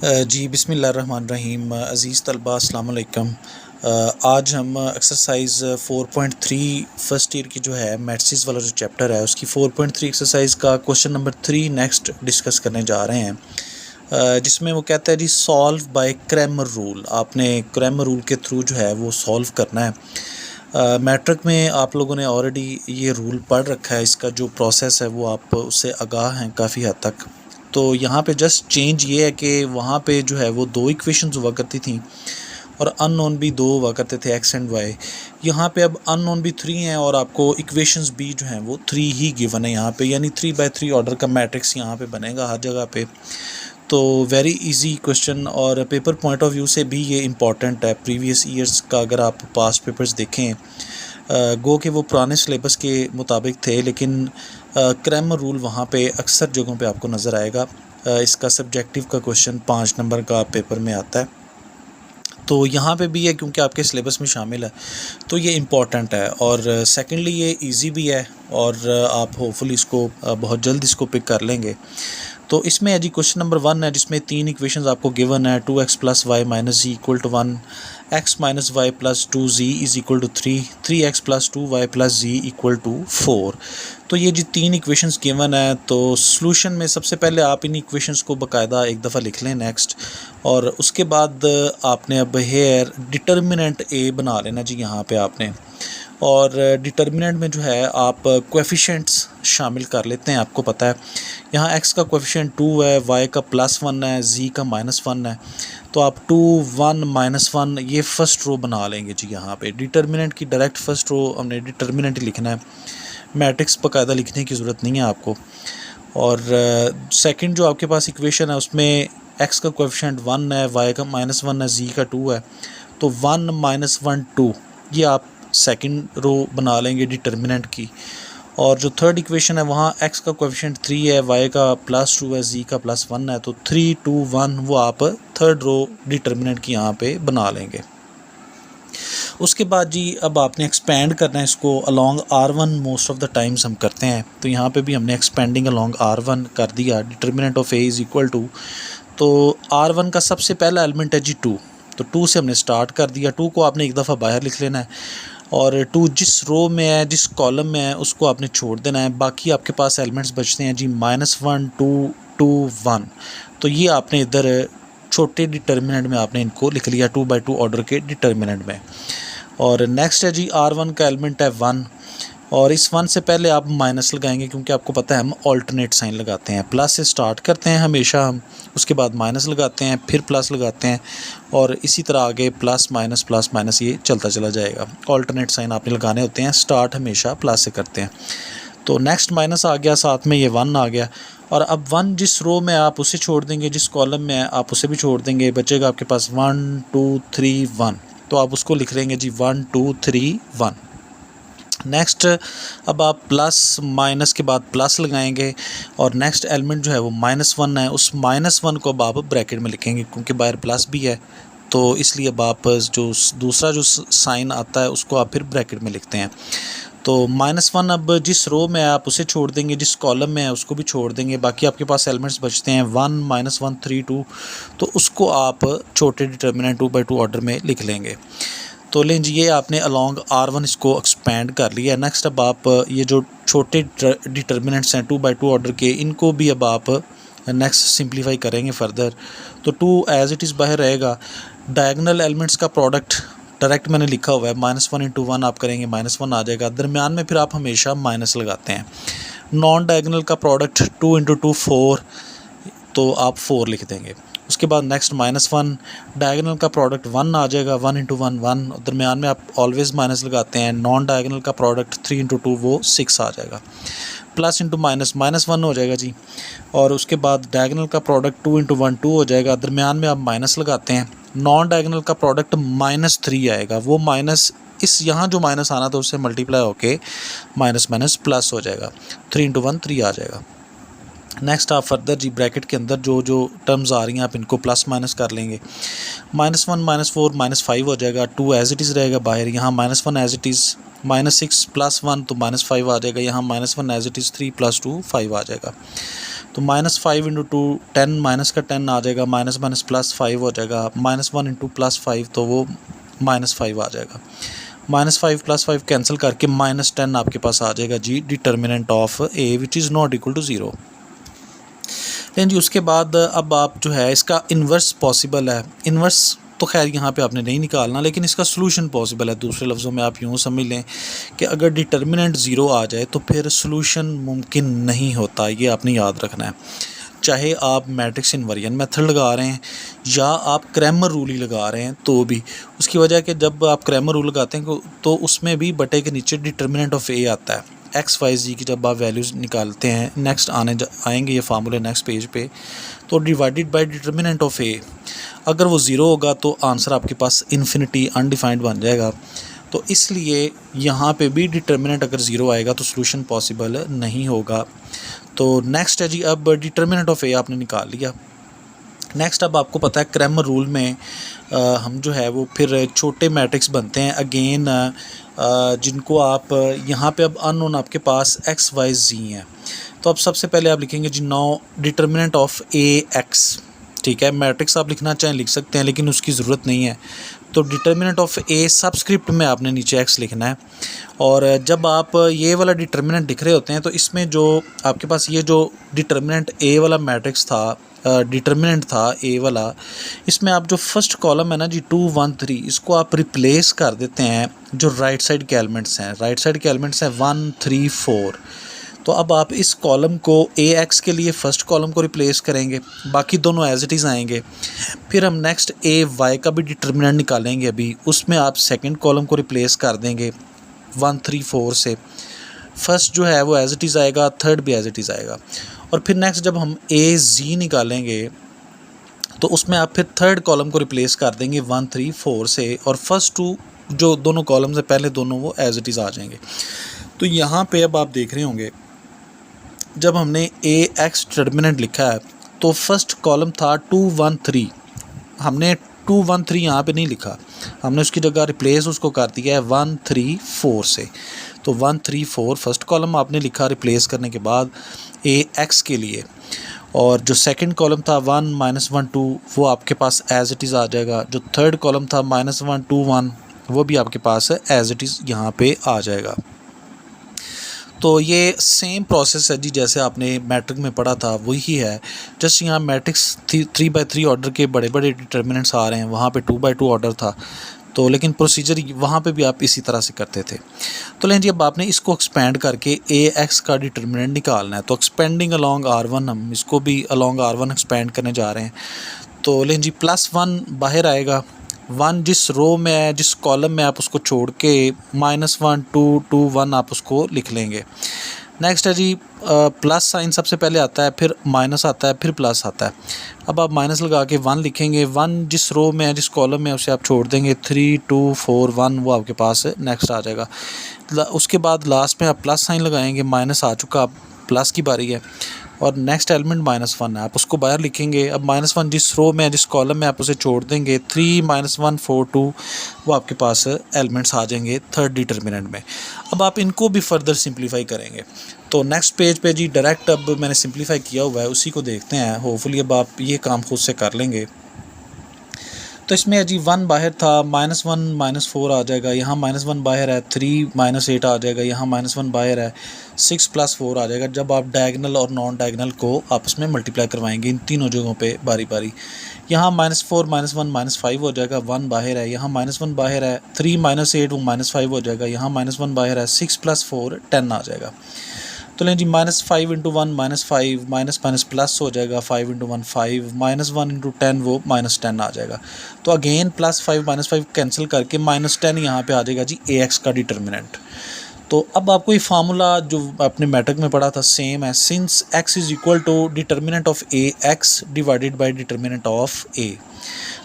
जी बिस्मिल्लाहिर्रहमानिर्रहीम। अज़ीज़ तलबा अस्सलाम वालेकुम। आज हम एक्सरसाइज 4.3 फर्स्ट ईयर की जो है मैथ्स वाला जो चैप्टर है उसकी 4.3 एक्सरसाइज का क्वेश्चन नंबर 3 नेक्स्ट डिस्कस करने जा रहे हैं, जिसमें वो कहता है जी सॉल्व बाय क्रैमर रूल। आपने क्रैमर रूल के थ्रू जो है वो सॉल्व करना है। मैट्रिक में आप लोगों ने ऑलरेडी ये रूल पढ़ रखा है, इसका जो प्रोसेस है वो आप उससे आगाह हैं काफ़ी हद तक। तो यहाँ पे जस्ट चेंज ये है कि वहाँ पे जो है वो दो इक्वेशंस हुआ करती थी और अननोन भी दो हुआ करते थे, एक्स एंड वाई। यहाँ पे अब अननोन भी 3 हैं और आपको इक्वेशंस भी जो हैं वो 3 ही गिवन है यहाँ पे, यानी 3/3 ऑर्डर का मैट्रिक्स यहाँ पे बनेगा हर जगह पे। तो वेरी इजी क्वेश्चन और पेपर पॉइंट ऑफ व्यू से भी ये इम्पॉर्टेंट है। प्रीवियस ईयर्स का अगर आप पास्ट पेपर्स देखें, गो के वो पुराने सिलेबस के मुताबिक थे, लेकिन क्रैमर रूल वहाँ पे अक्सर जगहों पे आपको नज़र आएगा। इसका सब्जेक्टिव का क्वेश्चन 5 नंबर का पेपर में आता है, तो यहाँ पे भी है क्योंकि आपके सिलेबस में शामिल है, तो ये इम्पॉर्टेंट है। और सेकेंडली ये इजी भी है और आप होपफुली इसको बहुत जल्द इसको पिक कर लेंगे। तो इसमें है जी क्वेश्चन नंबर 1 है, जिसमें 3 इक्वेशंस आपको गिवन है। 2x + y - z = 1, x - y + 2z = 3, 3x + 2y + z = 4। तो ये जी 3 इक्वेशंस गिवन है। तो सॉल्यूशन में सबसे पहले आप इन इक्वेशंस को बाकायदा एक दफ़ा लिख लें नेक्स्ट, और उसके बाद आपने अब हेयर डिटर्मिनेंट ए बना लेना जी यहाँ पे आपने। और डिटर्मिनेंट में जो है आप कोएफिशिएंट्स शामिल कर लेते हैं। आपको पता है यहाँ x का कोएफिशिएंट 2 है, y का +1 है, z का -1 है। तो आप 2 1 -1 ये फर्स्ट रो बना लेंगे जी। यहाँ पे डिटर्मिनेंट की डायरेक्ट फर्स्ट रो हमने डिटर्मिनेंट ही लिखना है, मैट्रिक्स बाकायदा लिखने की ज़रूरत नहीं है आपको। और सेकंड जो आपके पास इक्वेशन है उसमें x का कोएफिशिएंट 1 है, y का -1 है, z का 2 है। तो 1 -1 2 ये आप सेकंड रो बना लेंगे डिटर्मिनेंट की। और जो थर्ड इक्वेशन है वहाँ x का कोएफिशिएंट 3 है, y का +2 है, z का +1 है। तो 3 2 1 वो आप थर्ड रो डिटर्मिनेंट की यहाँ पे बना लेंगे। उसके बाद जी अब आपने एक्सपेंड करना है इसको along R1। Most of the times हम करते हैं, तो यहाँ पे भी हमने एक्सपेंडिंग अलॉन्ग R1 कर दिया। डिटर्मिनेंट ऑफ A = तो R1 का सबसे पहला एलिमेंट है जी 2, तो 2 से हमने स्टार्ट कर दिया। 2 को आपने एक दफ़ा बाहर लिख लेना है और 2 जिस रो में है, जिस कॉलम में है, उसको आपने छोड़ देना है। बाकी आपके पास एलिमेंट्स बचते हैं जी -1 2 2 1। तो ये आपने इधर छोटे डिटर्मिनेंट में आपने इनको लिख लिया 2/2 ऑर्डर के डिटर्मिनेंट में। और नेक्स्ट है जी R1 का एलिमेंट है 1, और इस 1 से पहले आप माइनस लगाएंगे क्योंकि आपको पता है हम ऑल्टरनेट साइन लगाते हैं। प्लस से स्टार्ट करते हैं हमेशा हम, उसके बाद माइनस लगाते हैं, फिर प्लस लगाते हैं, और इसी तरह आगे प्लस माइनस ये चलता चला जाएगा। ऑल्टरनेट साइन आपने लगाने होते हैं, स्टार्ट हमेशा प्लस से करते हैं। तो नेक्स्ट माइनस आ गया, साथ में ये 1 आ गया। और अब 1 जिस रो में आप उसे छोड़ देंगे, जिस कॉलम में आप उसे भी छोड़ देंगे, बचेगा आपके पास 1 2 3 1। तो आप उसको लिख लेंगे जी 1 2 3 1। नेक्स्ट अब आप प्लस माइनस के बाद प्लस लगाएंगे और नेक्स्ट एलिमेंट जो है वो -1 है। उस -1 को अब आप ब्रैकेट में लिखेंगे क्योंकि बाहर प्लस भी है, तो इसलिए अब आप जो दूसरा जो साइन आता है उसको आप फिर ब्रैकेट में लिखते हैं। तो -1 अब जिस रो में है आप उसे छोड़ देंगे, जिस कॉलम में है उसको भी छोड़ देंगे। बाकी आपके पास एलिमेंट्स बचते हैं 1 -1 3 2, तो उसको आप छोटे डिटर्मिनेंट 2/2 ऑर्डर में लिख लेंगे। तो लें जी ये आपने अलॉन्ग R1 इसको एक्सपेंड कर लिया है। नेक्स्ट अब आप ये जो छोटे डिटर्मिनेंट्स हैं 2/2 ऑर्डर के, इनको भी अब आप नेक्स्ट सिंप्लीफाई करेंगे फर्दर। तो 2 एज इट इज़ बाहर रहेगा। डायगोनल एलिमेंट्स का प्रोडक्ट डायरेक्ट मैंने लिखा हुआ है, -1 × 1 आप करेंगे -1 आ जाएगा। दरमियान में फिर आप हमेशा माइनस लगाते हैं। नॉन डायगोनल का प्रोडक्ट 2 × 2 4, तो आप 4 लिख देंगे। उसके बाद नेक्स्ट -1, डायगोनल का प्रोडक्ट 1 आ जाएगा, 1 × 1 1, दरमियान में आप ऑलवेज़ माइनस लगाते हैं। नॉन डायगोनल का प्रोडक्ट 3 × 2 वो 6 आ जाएगा। प्लस इंटू माइनस -1 हो जाएगा जी। और उसके बाद डायगोनल का प्रोडक्ट 2 × 1 2 हो जाएगा, दरमियान में आप माइनस लगाते हैं। नॉन डायगोनल का प्रोडक्ट -3 आएगा, वो माइनस इस यहाँ जो माइनस आना था उससे मल्टीप्लाई होके माइनस प्लस हो जाएगा। 3 × 1 3 आ जाएगा। नेक्स्ट आप फर्दर जी ब्रैकेट के अंदर जो जो टर्म्स आ रही हैं आप इनको प्लस माइनस कर लेंगे। -1 -4 -5 हो जाएगा। 2 एज इट इज़ रहेगा बाहर, यहाँ -1 एज इट इज़, -6 + 1 तो -5 आ जाएगा। यहाँ -1 एज इट इज़, 3 + 2 5 आ जाएगा। तो -5 इंटू 2 10, माइनस का 10 आ जाएगा, माइनस माइनस प्लस 5 हो जाएगा, -1 इंटू +5 तो वो -5 आ जाएगा, -5 + 5 कैंसिल करके -10 आपके पास आ जाएगा जी determinant of A which is not equal to 0। लेकिन जी उसके बाद अब आप जो है इसका इन्वर्स पॉसिबल है, इन्वर्स तो खैर यहाँ पे आपने नहीं निकालना, लेकिन इसका सलूशन पॉसिबल है। दूसरे लफ्ज़ों में आप यूँ समझ लें कि अगर डिटर्मिनेंट 0 आ जाए तो फिर सलूशन मुमकिन नहीं होता, ये आपने याद रखना है। चाहे आप मैट्रिक्स इनवर्जन मेथड लगा रहे हैं या आप क्रैमर रूल ही लगा रहे हैं तो भी, उसकी वजह कि जब आप क्रैमर रूल लगाते हैं तो उसमें भी बटे के नीचे डिटर्मिनेंट ऑफ ए आता है, एक्स वाई जी की जब आप वैल्यूज़ निकालते हैं, नेक्स्ट आएंगे ये फार्मूले नेक्स्ट पेज पे, तो डिवाइडेड बाय डिटर्मिनेंट ऑफ ए, अगर वो 0 होगा तो आंसर आपके पास इन्फिनिटी अनडिफाइंड बन जाएगा। तो इसलिए यहाँ पे भी डिटर्मिनेंट अगर 0 आएगा तो सलूशन पॉसिबल नहीं होगा। तो नेक्स्ट है जी, अब डिटर्मिनेंट ऑफ ए आपने निकाल लिया। नेक्स्ट अब आपको पता है क्रैमर रूल में हम जो है वो फिर छोटे मैट्रिक्स बनते हैं अगेन, जिनको आप यहाँ पे अब अननोन आपके पास एक्स वाई जी हैं। तो अब सबसे पहले आप लिखेंगे जी now determinant of A X, ठीक है, मैट्रिक्स आप लिखना चाहें लिख सकते हैं लेकिन उसकी ज़रूरत नहीं है। तो डिटर्मिनेंट ऑफ ए सबस्क्रिप्ट में आपने नीचे एक्स लिखना है, और जब आप ये वाला डिटर्मिनेंट लिख रहे होते हैं तो इसमें जो आपके पास ये जो डिटर्मिनेंट ए वाला मैट्रिक्स था, डिटर्मिनेंट था ए वाला, इसमें आप जो फर्स्ट कॉलम है ना जी 2 1 3, इसको आप रिप्लेस कर देते हैं जो राइट साइड के एलिमेंट्स हैं। राइट साइड के एलिमेंट्स हैं 1 3 4। तो अब आप इस कॉलम को ए एक्स के लिए फ़र्स्ट कॉलम को रिप्लेस करेंगे, बाकी दोनों एज इट इज़ आएंगे। फिर हम नेक्स्ट ए वाई का भी डिटर्मिनेंट निकालेंगे, अभी उसमें आप सेकंड कॉलम को रिप्लेस कर देंगे 1 3 4 से। फर्स्ट जो है वो एज इट इज़ आएगा, थर्ड भी एज इट इज़ आएगा। और फिर नेक्स्ट जब हम ए जी निकालेंगे तो उसमें आप फिर थर्ड कॉलम को रिप्लेस कर देंगे 1 3 4 से, और फर्स्ट टू जो दोनों कॉलम से पहले दोनों वो एज इट इज़ आ जाएंगे। तो यहाँ पे अब आप देख रहे होंगे जब हमने ए एक्स डिटर्मिनेंट लिखा है तो फर्स्ट कॉलम था 2 1 3, हमने 2 1 3 यहाँ पे नहीं लिखा, हमने उसकी जगह रिप्लेस उसको कर दिया है 1 3 4 से। तो 1 3 4 फर्स्ट कॉलम आपने लिखा रिप्लेस करने के बाद ए एक्स के लिए, और जो सेकंड कॉलम था 1 -1 2 वो आपके पास एज इट इज़ आ जाएगा। जो थर्ड कॉलम था -1 2 1 वो भी आपके पास एज इट इज़ यहाँ पे आ जाएगा। तो ये सेम प्रोसेस है जी जैसे आपने मैट्रिक में पढ़ा था वही है, जस्ट यहाँ मैट्रिक्स 3/3 ऑर्डर के बड़े बड़े डिटर्मिनेंट्स आ रहे हैं, वहाँ पे 2/2 ऑर्डर था। तो लेकिन प्रोसीजर वहाँ पे भी आप इसी तरह से करते थे। तो लेकिन जी अब आपने इसको एक्सपेंड करके ए एक्स का डिटर्मिनेंट निकालना है, तो एक्सपेंडिंग अलॉन्ग R1 हम इसको भी अलॉन्ग R1 एक्सपेंड करने जा रहे हैं। तो लेकिन जी +1 बाहर आएगा, 1 जिस रो में है जिस कॉलम में आप उसको छोड़ के -1 2 2 1 आप उसको लिख लेंगे। नेक्स्ट है जी प्लस साइन सबसे पहले आता है, फिर माइनस आता है, फिर प्लस आता है। अब आप माइनस लगा के 1 लिखेंगे, 1 जिस रो में है जिस कॉलम में उसे आप छोड़ देंगे, 3 2 4 1 वो आपके पास नेक्स्ट आ जाएगा। उसके बाद लास्ट में आप प्लस साइन लगाएंगे, माइनस आ चुका, अब प्लस की बारी है, और नेक्स्ट एलिमेंट -1 है, आप उसको बाहर लिखेंगे। अब -1 जिस रो में है जिस कॉलम में आप उसे छोड़ देंगे, 3 -1 4 2 वो आपके पास एलिमेंट्स आ जाएंगे थर्ड डिटर्मिनेंट में। अब आप इनको भी फर्दर सिंप्लीफाई करेंगे। तो नेक्स्ट पेज पे जी डायरेक्ट अब मैंने सिंप्लीफाई किया हुआ है उसी को देखते हैं, होपफुली अब आप ये काम खुद से कर लेंगे। तो इसमें जी 1 बाहर था, -1 -4 आ जाएगा, यहाँ -1 बाहर है, 3 -8 आ जाएगा, यहाँ -1 बाहर है, 6 + 4 आ जाएगा। जब आप डायगनल और नॉन डायगनल को आपस में मल्टीप्लाई करवाएंगे इन तीनों जगहों पे बारी बारी, यहाँ -4 -1 -5 हो जाएगा, 1 बाहर है, यहाँ -1 बाहर है, 3 -8 वो -5 हो जाएगा, यहाँ -1 बाहर है, 6 + 4 10 आ जाएगा। तो लें जी -5 × 1 -5, माइनस प्लस हो जाएगा, 5 × 1 5, -1 × 10 वो -10 आ जाएगा। तो अगेन +5 -5 कैंसिल करके -10 यहाँ पे आ जाएगा जी ए एक्स का डिटर्मिनेंट। तो अब आपको ये फार्मूला जो आपने मैट्रिक में पढ़ा था सेम है, since x is equal to determinant of A X divided by determinant of A.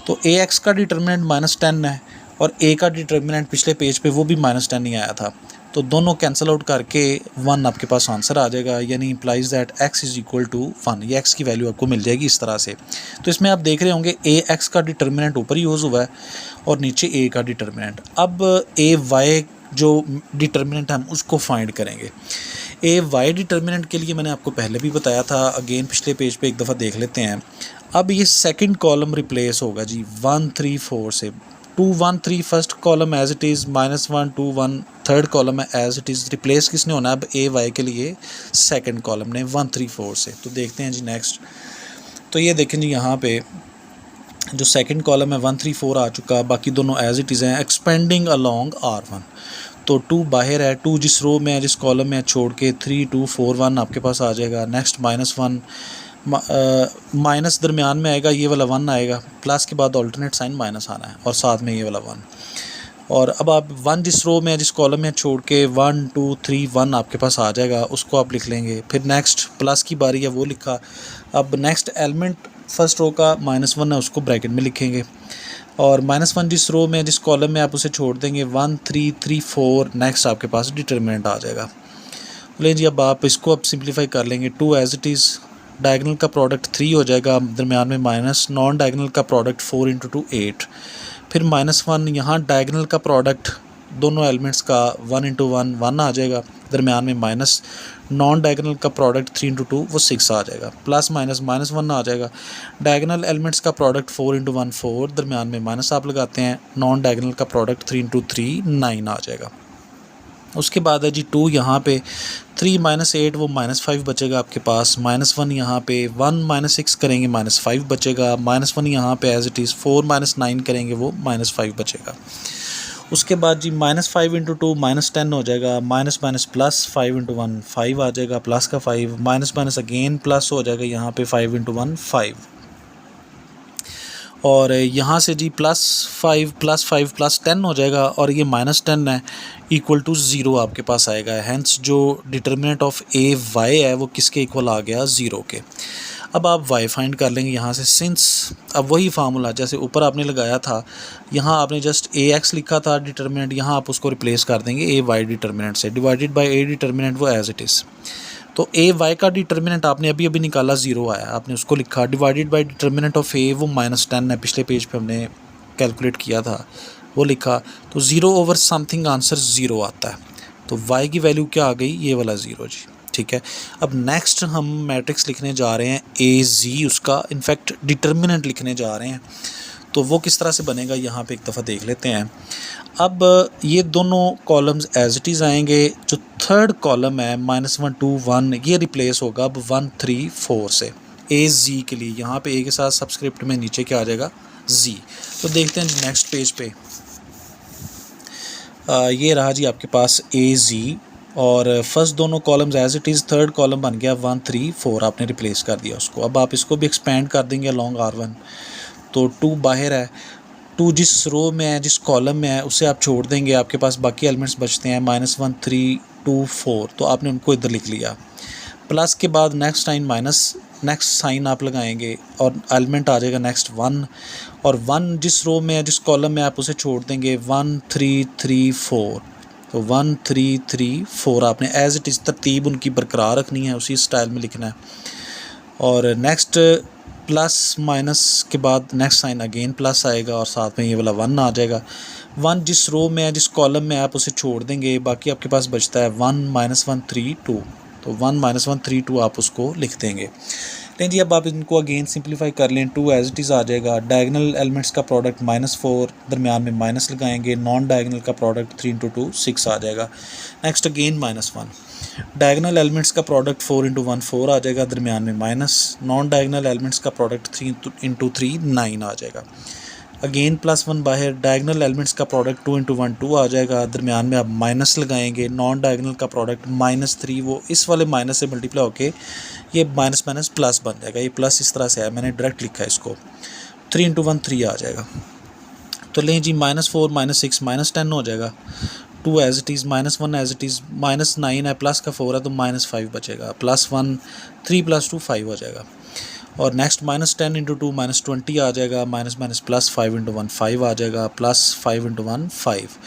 तो ए एक्स का डिटर्मिनेंट -10 है और ए का डिटर्मिनेंट पिछले पेज पे वो भी -10 ही आया था, तो दोनों कैंसिल आउट करके 1 आपके पास आंसर आ जाएगा, यानी implies that x is equal to 1। ये x की वैल्यू आपको मिल जाएगी इस तरह से। तो इसमें आप देख रहे होंगे ए एक्स का डिटर्मिनेंट ऊपर यूज़ हुआ है और नीचे ए का डिटर्मिनेंट। अब ए वाई जो डिटर्मिनेंट हम उसको फाइंड करेंगे। ए वाई डिटर्मिनेंट के लिए मैंने आपको पहले भी बताया था, अगेन पिछले पेज पे एक दफ़ा देख लेते हैं। अब ये सेकंड कॉलम रिप्लेस होगा जी 1 3 4 से। 2 1 3 first column as it is, -1 2 1 third column है एज इट इज़। रिप्लेस किसने होना है अब ए वाई के लिए? सेकंड कॉलम ने 1 3 4 से। तो देखते हैं जी नेक्स्ट। तो ये देखें जी यहाँ पे जो सेकंड कॉलम है 1 3 4 आ चुका, बाकी दोनों एज इट इज़ हैं। एक्सपेंडिंग अलोंग R1, तो 2 बाहर है, 2 जिस रो में है जिस कॉलम में है छोड़ के 3 2 4 1 आपके पास आ जाएगा। नेक्स्ट -1 माइनस दरमियान में आएगा, ये वाला 1 आएगा, प्लस के बाद ऑल्टरनेट साइन माइनस आना है और साथ में ये वाला 1। और अब आप 1 जिस रो में है जिस कॉलम में छोड़ के 1 2 3 1 आपके पास आ जाएगा, उसको आप लिख लेंगे। फिर नेक्स्ट प्लस की बारी है, वो लिखा। अब नेक्स्ट एलिमेंट फर्स्ट रो का -1 है, उसको ब्रैकेट में लिखेंगे। और -1 जिस रो में जिस कॉलम में आप उसे छोड़ देंगे 1 3 3 4, नेक्स्ट आपके पास डिटर्मिनेंट आ जाएगा। ले जी अब आप इसको अब सिंप्लीफाई कर लेंगे। 2 एज इट इज़, डायगनल का प्रोडक्ट 3 हो जाएगा, दरमियान में माइनस, नॉन डायगनल का प्रोडक्ट 4 × 2 8। फिर -1 यहाँ डायगनल का प्रोडक्ट दोनों एलिमेंट्स का 1 × 1 1 आ जाएगा, दरमियान में माइनस, नॉन डायगनल का प्रोडक्ट 3 × 2 वो 6 आ जाएगा, प्लस माइनस -1 आ जाएगा। डायगनल एलिमेंट्स का प्रोडक्ट 4 × 1 4, दरमियान में माइनस आप लगाते हैं, नॉन डायगनल का प्रोडक्ट 3 × 3 9 आ जाएगा। उसके बाद है जी 2 यहाँ पे, 3 - 8 वो -5 बचेगा आपके पास, -1 यहाँ पे, 1 - 6 करेंगे -5 बचेगा, -1 यहाँ पे एज इट इज़, 4 - 9 करेंगे वो -5 बचेगा। उसके बाद जी -5 × 2 -10 हो जाएगा, माइनस माइनस प्लस 5 × 1 5 आ जाएगा, प्लस का 5, माइनस माइनस अगेन प्लस हो जाएगा यहाँ पे 5 × 1 5। और यहाँ से जी +5 +5 +10 हो जाएगा, और ये -10 है, इक्वल टू 0 आपके पास आएगा। हैंस जो डिटर्मिनेंट ऑफ ए वाई है वो किसके इक्वल आ गया? 0 के। अब आप वाई फाइंड कर लेंगे यहाँ से, सिंस अब वही फार्मूला जैसे ऊपर आपने लगाया था, यहाँ आपने जस्ट ए एक्स लिखा था डिटर्मिनेंट, यहाँ आप उसको रिप्लेस कर देंगे ए वाई डिटर्मिनेंट से, डिवाइडेड बाय ए डिटर्मिनेंट वो एज इट इज़। तो ए वाई का डिटर्मिनेंट आपने अभी अभी निकाला, 0 आया, आपने उसको लिखा, डिवाइडेड बाय डिटर्मिनेंट ऑफ ए वो -10 है, पिछले पेज पे हमने कैलकुलेट किया था, वो लिखा। तो 0 / समथिंग आंसर 0 आता है। तो y की वैल्यू क्या आ गई? ये वाला 0 जी, ठीक है। अब नेक्स्ट हम मैट्रिक्स लिखने जा रहे हैं ए जी, उसका इनफैक्ट डिटर्मिनेंट लिखने जा रहे हैं। तो वो किस तरह से बनेगा यहाँ पे एक दफ़ा देख लेते हैं। अब ये दोनों कॉलम्स एज इट इज़ आएंगे। जो थर्ड कॉलम है -1 2 1, ये रिप्लेस होगा अब 1 3 4 से ए जी के लिए। यहाँ पे ए के साथ सबस्क्रिप्ट में नीचे क्या आ जाएगा? जी। तो देखते हैं जी नेक्स्ट पेज पे, ये रहा जी आपके पास ए जी, और फर्स्ट दोनों columns as it is, third column बन गया 1 3 4, आपने रिप्लेस कर दिया उसको। अब आप इसको भी एक्सपेंड कर देंगे अलॉन्ग R1। तो 2 बाहर है, 2 जिस रो में है जिस कॉलम में है उसे आप छोड़ देंगे, आपके पास बाकी एलिमेंट्स बचते हैं -1 3 2 4, तो आपने उनको इधर लिख लिया। प्लस के बाद next sign minus, next sign आप लगाएंगे और एलिमेंट आ जाएगा नेक्स्ट 1, और 1 जिस रो में है जिस कॉलम में आप उसे छोड़ देंगे 1 3 3 4। तो 1 3 3 4 आपने एज इट इज़ तरतीब उनकी बरकरार रखनी है, उसी स्टाइल में लिखना है। और नेक्स्ट प्लस माइनस के बाद नेक्स्ट साइन अगेन प्लस आएगा, और साथ में ये वाला 1 आ जाएगा। 1 जिस रो में है जिस कॉलम में आप उसे छोड़ देंगे, बाकी आपके पास बचता है 1 -1 3 2। तो 1 -1 3 2 आप उसको लिख देंगे। लेकिन जी अब आप इनको अगेन सिंप्लीफाई कर लें, 2 एज इट इज़ आ जाएगा, डायगनल एलिमेंट्स का प्रोडक्ट -4, दरमियान में माइनस लगाएंगे, नॉन डायगनल का प्रोडक्ट 3 × 2 6 आ जाएगा। नेक्स्ट अगेन -1, डायगनल एलिमेंट्स का प्रोडक्ट 4 × 1 4 आ जाएगा, दरमियान में माइनस, नॉन डायगनल एलिमेंट्स का प्रोडक्ट 3 × 3 9 आ जाएगा। अगेन +1 बाहर, डायगनल एलिमेंट्स का प्रोडक्ट 2 × 1 2 आ जाएगा, दरमियान में आप माइनस लगाएंगे, नॉन डायगनल का प्रोडक्ट -3, वो इस वाले माइनस से मल्टीप्लाई होके ये माइनस माइनस प्लस बन जाएगा। ये प्लस इस तरह से है, मैंने डायरेक्ट लिखा है इसको, 3 × 1 3 आ जाएगा। तो लें जी -4 -6 -10 हो जाएगा, 2 as it is, -1 as it is, -9 है, प्लस का 4 है तो -5 बचेगा, +1 3 + 2 5 हो जाएगा। और नेक्स्ट -10 × 2 -20 आ जाएगा, माइनस माइनस प्लस 5 × 1 5 आ जाएगा, +5 × 1 5।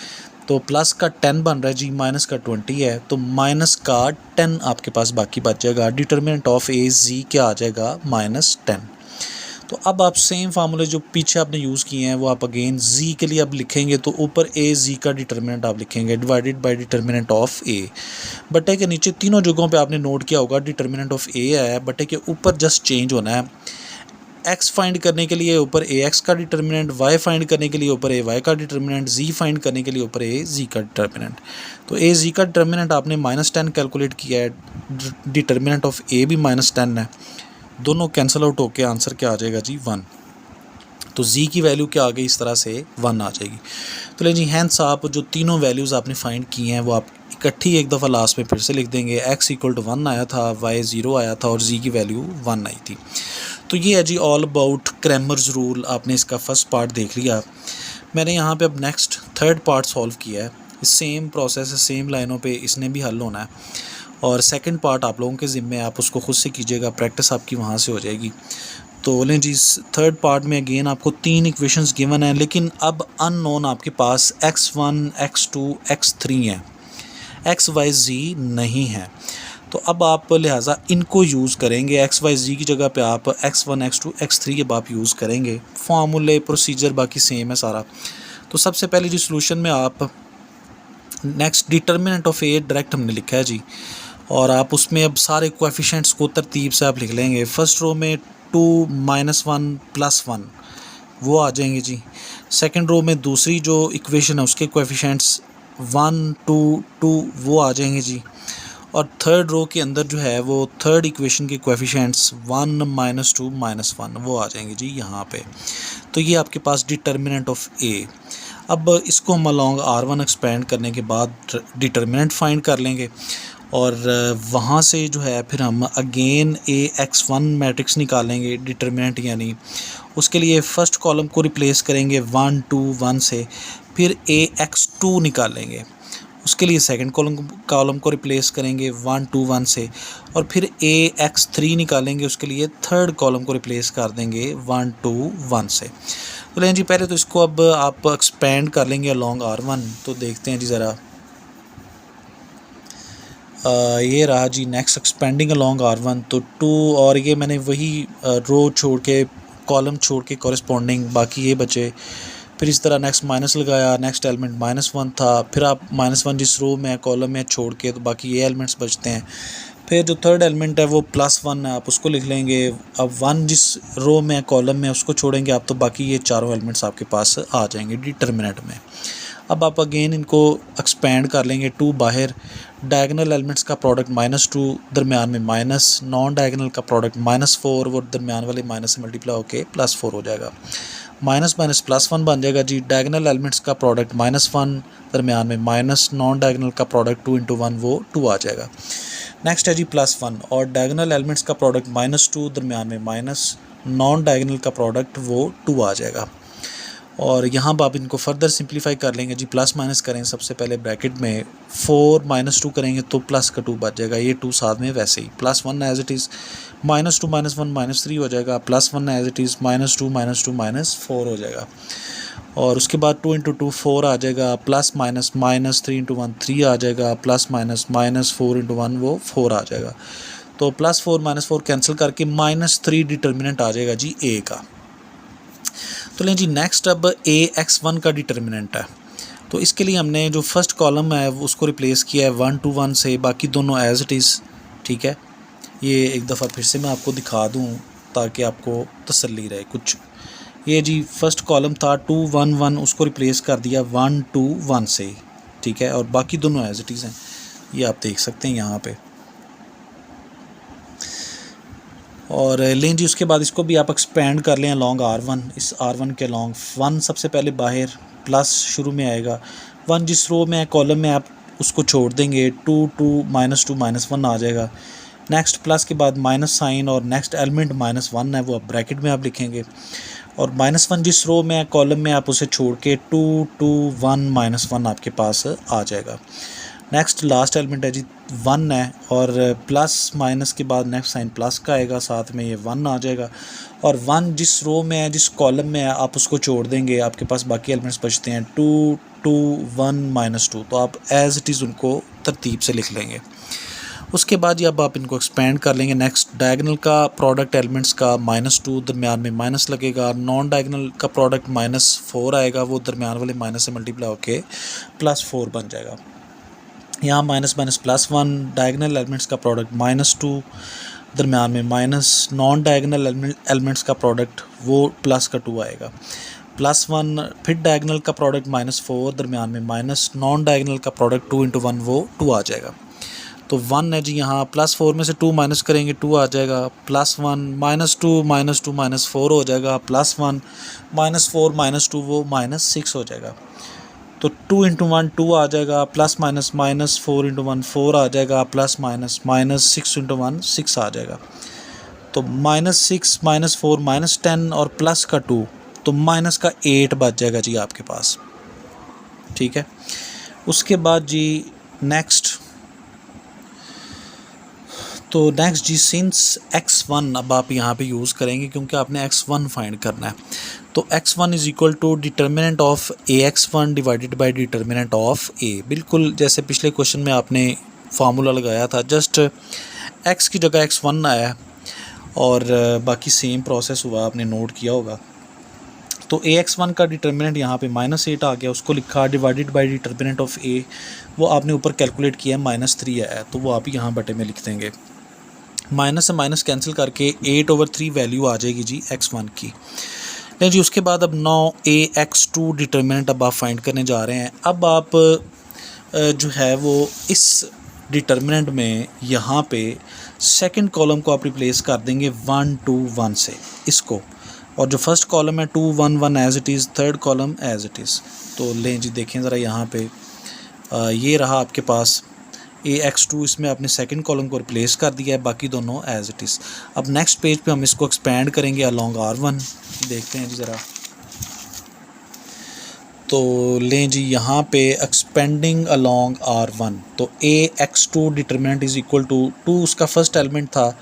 तो प्लस का 10 बन रहा है जी, माइनस का 20 है, तो माइनस का 10 आपके पास बाकी बच जाएगा। डिटर्मिनेंट ऑफ ए जी क्या आ जाएगा? -10। तो अब आप सेम फार्मूले जो पीछे आपने यूज़ किए हैं वो आप अगेन z के लिए अब लिखेंगे, तो ऊपर a z का डिटर्मिनेंट आप लिखेंगे divided by determinant of a। बटे के नीचे तीनों जगहों पे आपने नोट किया होगा डिटर्मिनेंट ऑफ a है, बटे के ऊपर जस्ट चेंज होना है। x फाइंड करने के लिए ऊपर a x का डिटर्मिनेंट, y फाइंड करने के लिए ऊपर a y का डिटर्मिनेंट, z फाइंड करने के लिए ऊपर a z का डिटर्मिनेंट। तो a z का डिटर्मिनेंट आपने -10 कैलकुलेट किया है, डिटर्मिनेंट ऑफ a भी -10 है, दोनों कैंसिल आउट होके आंसर क्या आ जाएगा जी 1। तो z की वैल्यू क्या आ गई, इस तरह से 1 आ जाएगी। तो ले जी हैंस आप जो तीनों वैल्यूज़ आपने फाइंड की हैं वो आप इकट्ठी एक दफ़ा लास्ट में फिर से लिख देंगे। x = 1 आया था, y 0 आया था और z की वैल्यू 1 आई थी। तो ये है जी ऑल अबाउट क्रैमर्स रूल। आपने इसका फर्स्ट पार्ट देख लिया। मैंने यहाँ पे अब नेक्स्ट थर्ड पार्ट सॉल्व किया है। सेम प्रोसेस है, सेम लाइनों पे इसने भी हल होना है और सेकंड पार्ट आप लोगों के ज़िम्मे, आप उसको खुद से कीजिएगा, प्रैक्टिस आपकी वहाँ से हो जाएगी। तो बोलें जी थर्ड पार्ट में अगेन आपको 3 इक्वेशंस गिवन हैं, लेकिन अब अननोन आपके पास x1 x2 x3 है, x y z नहीं है। तो अब आप लिहाजा इनको यूज़ करेंगे, x y z की जगह पे आप x1 x2 x3 अब आप यूज़ करेंगे। फार्मूले प्रोसीजर बाकी सेम है सारा। तो सबसे पहले जी सोल्यूशन में आप next determinant of a direct हमने लिखा है जी, और आप उसमें अब सारे कोएफिशिएंट्स को तरतीब से आप लिख लेंगे। फर्स्ट रो में 2 -1 +1 वो आ जाएंगे जी। सेकंड रो में दूसरी जो इक्वेशन है उसके कोएफिशिएंट्स 1 2 2 वो आ जाएंगे जी। और थर्ड रो के अंदर जो है वो थर्ड इक्वेशन के कोएफिशिएंट्स 1 -2 -1 वो आ जाएंगे जी यहाँ पे। तो ये आपके पास डिटर्मिनेंट ऑफ a। अब इसको हम अलॉन्ग r1 एक्सपेंड करने के बाद डिटर्मिनेंट फाइंड कर लेंगे और वहाँ से जो है फिर हम अगेन ax1 मैट्रिक्स निकालेंगे डिटर्मिनेंट, यानी उसके लिए फ़र्स्ट कॉलम को रिप्लेस करेंगे 1 2 1 से, फिर ax2 निकालेंगे, उसके लिए सेकंड कॉलम को रिप्लेस करेंगे 1 2 1 से, और फिर ax3 निकालेंगे, उसके लिए थर्ड कॉलम को रिप्लेस कर देंगे 1 2 1 से। तो लें जी पहले तो इसको अब आप एक्सपेंड कर लेंगे अलॉन्ग r1। तो देखते हैं जी ज़रा, ये रहा जी नेक्स्ट एक्सपेंडिंग अलॉन्ग r1। तो 2 और ये मैंने वही रो छोड़ के कॉलम छोड़ के कॉरेस्पॉन्डिंग बाकी ये बचे। फिर इस तरह नेक्स्ट माइनस लगाया, नेक्स्ट एलिमेंट -1 था, फिर आप -1 जिस रो में कॉलम में छोड़ के तो बाकी ये एलिमेंट्स बचते हैं। फिर जो थर्ड एलिमेंट है वो +1 है, आप उसको लिख लेंगे। अब 1 जिस रो में कॉलम में उसको छोड़ेंगे आप, तो बाकी ये चारों एलिमेंट्स आपके पास आ जाएंगे डिटर्मिनेंट में। अब आप अगेन इनको एक्सपेंड कर लेंगे। 2 बाहर, डायगोनल एलिमेंट्स का प्रोडक्ट -2, दरमियान में माइनस, नॉन डायगोनल का प्रोडक्ट -4 वो दरमियान वाले माइनस से मल्टीप्लाई होके +4 हो जाएगा। माइनस माइनस +1 बन जाएगा जी। डायगोनल एलिमेंट्स का प्रोडक्ट -1, दरमियान में माइनस, नॉन डायगोनल का प्रोडक्ट 2 × 1 वो 2 आ जाएगा। नेक्स्ट है जी +1 और डायगोनल एलिमेंट्स का प्रोडक्ट -2, दरमियान में माइनस, नॉन डायगोनल का प्रोडक्ट वो 2 आ जाएगा। और यहाँ पर आप इनको फर्दर सिंप्लीफाई कर लेंगे जी। प्लस माइनस करें सबसे पहले ब्रैकेट में, 4 -2 करेंगे तो प्लस का 2 बच जाएगा, ये 2 साथ में वैसे ही +1 एज इट इज़, -2 -1 -3 हो जाएगा, +1 एज इट इज़, -2 -4 हो जाएगा। और उसके बाद 2 × 2 4 आ जाएगा, प्लस माइनस -3 × 1 3 आ जाएगा, प्लस माइनस -4 × 1 वो 4 आ जाएगा। तो +4 -4 कैंसिल करके -3 डिटर्मिनेंट आ जाएगा जी a का। तो लें जी नेक्स्ट अब ax1 का डिटर्मिनेंट है। तो इसके लिए हमने जो फर्स्ट कॉलम है उसको रिप्लेस किया है 1 2 1 से, बाकी दोनों एज इट इज़। ठीक है, ये एक दफ़ा फिर से मैं आपको दिखा दूँ ताकि आपको तसल्ली रहे कुछ। ये जी फर्स्ट कॉलम था 2 1 1, उसको रिप्लेस कर दिया 1 2 1 से। ठीक है, और बाकी दोनों एज इट इज़ हैं, ये आप देख सकते हैं यहाँ पे। और लें जी उसके बाद इसको भी आप एक्सपेंड कर लें अलॉन्ग r1। इस r1 के अलॉन्ग 1 सबसे पहले बाहर, प्लस शुरू में आएगा, 1 जिस रो में है कॉलम में आप उसको छोड़ देंगे, 2 2 -2 -1 आ जाएगा। नेक्स्ट प्लस के बाद माइनस साइन और नेक्स्ट एलिमेंट -1 है वो आप ब्रैकेट में आप लिखेंगे, और -1 जिस रो में है कॉलम में आप उसे छोड़ के 2 2 1 -1 आपके पास आ जाएगा। नेक्स्ट लास्ट एलिमेंट है जी 1 है, और प्लस माइनस के बाद नेक्स्ट साइन प्लस का आएगा, साथ में ये 1 आ जाएगा। और 1 जिस रो में है जिस कॉलम में है आप उसको छोड़ देंगे, आपके पास बाकी एलिमेंट्स बचते हैं 2 2 1 -2। तो आप एज इट इज़ उनको तरतीब से लिख लेंगे। उसके बाद जी अब आप इनको एक्सपेंड कर लेंगे। नेक्स्ट डायगोनल का प्रोडक्ट एलिमेंट्स का -2, दरमियान में माइनस लगेगा। नॉन डायगोनल का प्रोडक्ट -4 आएगा, वो दरमियान वाले माइनस से मल्टीप्लाई होके +4 बन जाएगा। यहाँ माइनस माइनस +1, डायगोनल एलिमेंट्स का प्रोडक्ट -2, दरमियान में माइनस। नॉन डायगोनल एलिमेंट्स का प्रोडक्ट वो प्लस का 2 आएगा, +1। फिर डायगोनल का प्रोडक्ट -4, दरमियान में माइनस। नॉन डायगोनल का प्रोडक्ट 2 × 1 वो 2 आ जाएगा। तो 1 है जी, यहाँ +4 में से 2 माइनस करेंगे 2 आ जाएगा, +1 -2 -4 हो जाएगा, +1 -4 -2 वो -6 हो जाएगा। तो 2 × 1 2 आ जाएगा, +- -4 × 1 4 आ जाएगा, +- 6 × 1 6 आ जाएगा। तो -6 -4 -10 और प्लस का 2, तो -8 बच जाएगा जी आपके पास। ठीक है, उसके बाद जी नेक्स्ट जी सिंस x1 अब आप यहाँ पे यूज़ करेंगे क्योंकि आपने x1 फाइंड करना है। तो x1 is equal to determinant of ax1 divided by determinant of a। बिल्कुल जैसे पिछले क्वेश्चन में आपने फार्मूला लगाया था, जस्ट x की जगह x1 आया और बाकी सेम प्रोसेस हुआ, आपने नोट किया होगा। तो ax1 का डिटर्मिनेंट यहाँ पे -8 आ गया, उसको लिखा divided by determinant of a, वो आपने ऊपर कैलकुलेट किया -3 आया, तो वो आप यहाँ बटे में लिख देंगे। माइनस से माइनस कैंसिल करके 8/3 वैल्यू आ जाएगी जी x1 की। नहीं जी, उसके बाद अब 9 ax2 डिटर्मिनेंट अब आप फाइंड करने जा रहे हैं। अब आप जो है वो इस डिटर्मिनेंट में यहाँ पे सेकंड कॉलम को आप रिप्लेस कर देंगे 1 2 1 से इसको, और जो फर्स्ट कॉलम है 2 1 1 as it is, third column as it is. तो लें जी, देखें ज़रा यहाँ पे ये रहा आपके पास ax2, इसमें आपने सेकंड कॉलम को रिप्लेस कर दिया है, बाकी दोनों एज इट इज़। अब नेक्स्ट पेज पे हम इसको एक्सपेंड करेंगे अलॉन्ग r1। देखते हैं जी ज़रा, तो लें जी यहाँ पे एक्सपेंडिंग अलॉन्ग r1, तो ax2 determinant is equal to 2 उसका फर्स्ट एलिमेंट था,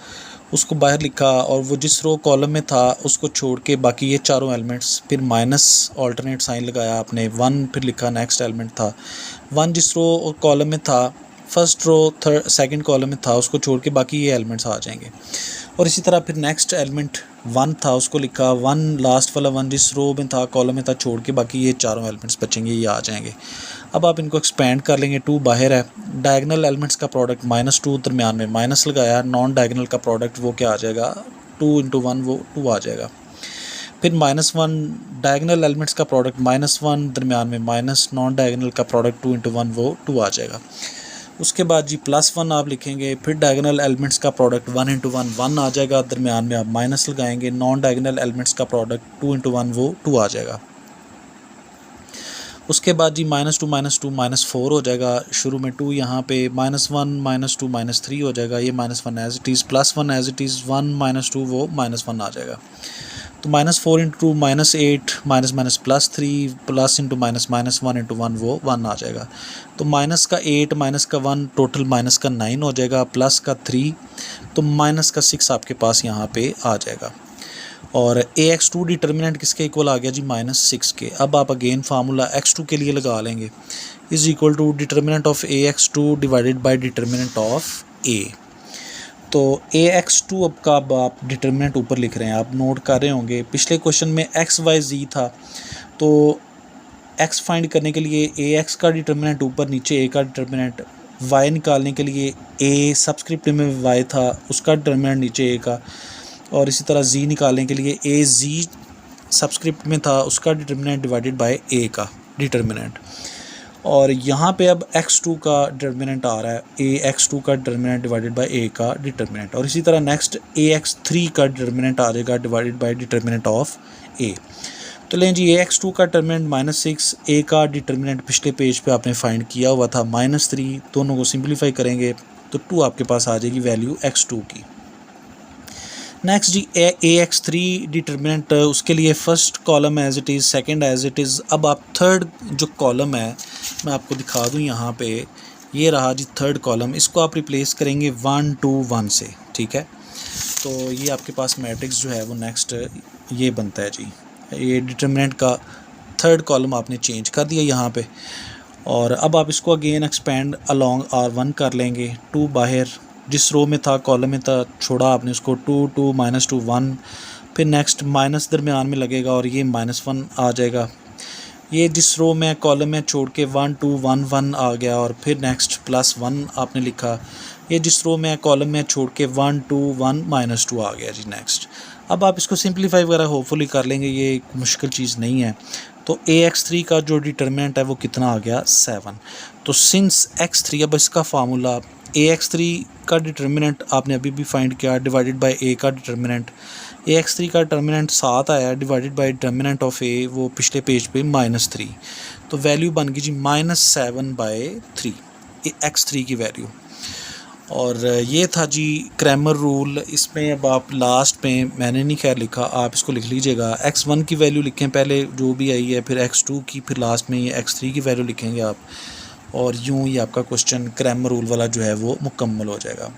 उसको बाहर लिखा, और वो जिस रो कॉलम में था उसको छोड़ के बाकी ये चारों एलिमेंट्स, फिर माइनस ऑल्टरनेट साइन लगाया आपने, 1 फिर लिखा नेक्स्ट एलिमेंट था, 1 जिस रो कॉलम में था, first row third second column में था, उसको छोड़ के बाकी ये एलिमेंट्स आ जाएंगे। और इसी तरह फिर नेक्स्ट एलिमेंट 1 था, उसको लिखा, 1 लास्ट वाला 1 जिस रो में था कॉलम में था, छोड़ के बाकी ये चारों एलिमेंट्स बचेंगे, ये आ जाएंगे। अब आप इनको एक्सपेंड कर लेंगे, 2 बाहर है, डायगोनल एलिमेंट्स का प्रोडक्ट -2, दरमियान में माइनस लगाया, नॉन डायगोनल का प्रोडक्ट वो क्या आ जाएगा, 2 × 1 वो 2 आ जाएगा। फिर -1 डायगोनल एलिमेंट्स का प्रोडक्ट -1, दरमियान में माइनस, नॉन डायगोनल का प्रोडक्ट 2 × 1 वो 2 आ जाएगा। उसके बाद जी +1 आप लिखेंगे, फिर डायगोनल एलिमेंट्स का प्रोडक्ट 1 × 1 1 आ जाएगा, दरमियान में आप माइनस लगाएंगे, नॉन डायगोनल एलिमेंट्स का प्रोडक्ट 2 × 1 वो 2 आ जाएगा। उसके बाद जी -2 -2 -4 हो जाएगा, शुरू में 2 यहाँ पे, -1 -2 -3 हो जाएगा, ये -1 as it is, +1 as it is, 1 -2 वो -1 आ जाएगा। तो -4 × 2 -8 -+3 प्लस इंटू -1 × 1 वो 1 आ जाएगा। तो -8 -1 टोटल -9 हो जाएगा, प्लस का 3, तो -6 आपके पास यहाँ पे आ जाएगा। और ax2 डिटर्मिनेंट किसके इक्वल आ गया जी, -6 के। अब आप अगेन फार्मूला x2 के लिए लगा लेंगे, is equal to determinant of ax2 divided by determinant of a। तो ax2 अब का आप डिटर्मिनेंट ऊपर लिख रहे हैं, आप नोट कर रहे होंगे, पिछले क्वेश्चन में x y z था, तो x फाइंड करने के लिए ax का डिटर्मिनेंट ऊपर, नीचे a का डिटर्मिनेंट, y निकालने के लिए a सबस्क्रिप्ट में y था, उसका डिटर्मिनेंट नीचे a का, और इसी तरह z निकालने के लिए a z सबस्क्रिप्ट में था, उसका डिटर्मिनेंट डिवाइडेड बाय a का डिटर्मिनेंट। और यहाँ पे अब x2 का डिटर्मिनेंट आ रहा है, ax2 का डिटर्मिनेंट डिवाइडेड बाय a का डिटर्मिनेंट, और इसी तरह नेक्स्ट ax3 का डिटर्मिनेंट आ जाएगा divided by determinant of a। तो लें जी, ax2 का डिटर्मिनेंट -6, a का डिटर्मिनेंट पिछले पेज पे आपने फाइंड किया हुआ था -3, दोनों को सिंप्लीफाई करेंगे तो 2 आपके पास आ जाएगी वैल्यू x2 की। नेक्स्ट जी ax3 डिटर्मिनेंट, उसके लिए first column as it is, second as it is. अब आप थर्ड जो कॉलम है मैं आपको दिखा दूं, यहाँ पे ये रहा जी थर्ड कॉलम, इसको आप रिप्लेस करेंगे 1 2 1 से। ठीक है, तो ये आपके पास मैट्रिक्स जो है वो नेक्स्ट ये बनता है जी, ये डिटर्मिनेंट का थर्ड कॉलम आपने चेंज कर दिया यहाँ पे। और अब आप इसको अगेन एक्सपेंड अलॉन्ग r1 कर लेंगे, 2 बाहर, जिस रो में था कॉलम में था छोड़ा आपने उसको 2 2 -2 1, फिर नेक्स्ट माइनस दरमियान में लगेगा और ये -1 आ जाएगा। ये जिस रो में कॉलम में छोड़ के 1 2 1 1 आ गया और फिर नेक्स्ट +1 आपने लिखा। ये जिस रो में कॉलम में छोड़ के 1 2 1 -2 आ गया जी नेक्स्ट। अब आप इसको सिंप्लीफाई वगैरह होपफुली कर लेंगे, ये एक मुश्किल चीज़ नहीं है। तो AX3 का जो डिटर्मिनेंट है वो कितना आ गया 7। तो सिंस X3, अब इसका फार्मूला AX3 का डिटर्मिनेंट आपने अभी भी फाइंड किया डिवाइडेड बाय A का डिटर्मिनेंट। AX3 का डिटर्मिनेंट 7 आया divided by determinant of A वो पिछले पेज पे -3। तो वैल्यू बन गई जी -7/3 X3 की वैल्यू। और ये था जी क्रैमर रूल। इसमें अब आप लास्ट में मैंने नहीं खैर लिखा, आप इसको लिख लीजिएगा। x1 की वैल्यू लिखें पहले जो भी आई है, फिर x2 की, फिर लास्ट में ये x3 की वैल्यू लिखेंगे आप, और यूँ ही आपका क्वेश्चन क्रैमर रूल वाला जो है वो मुकम्मल हो जाएगा।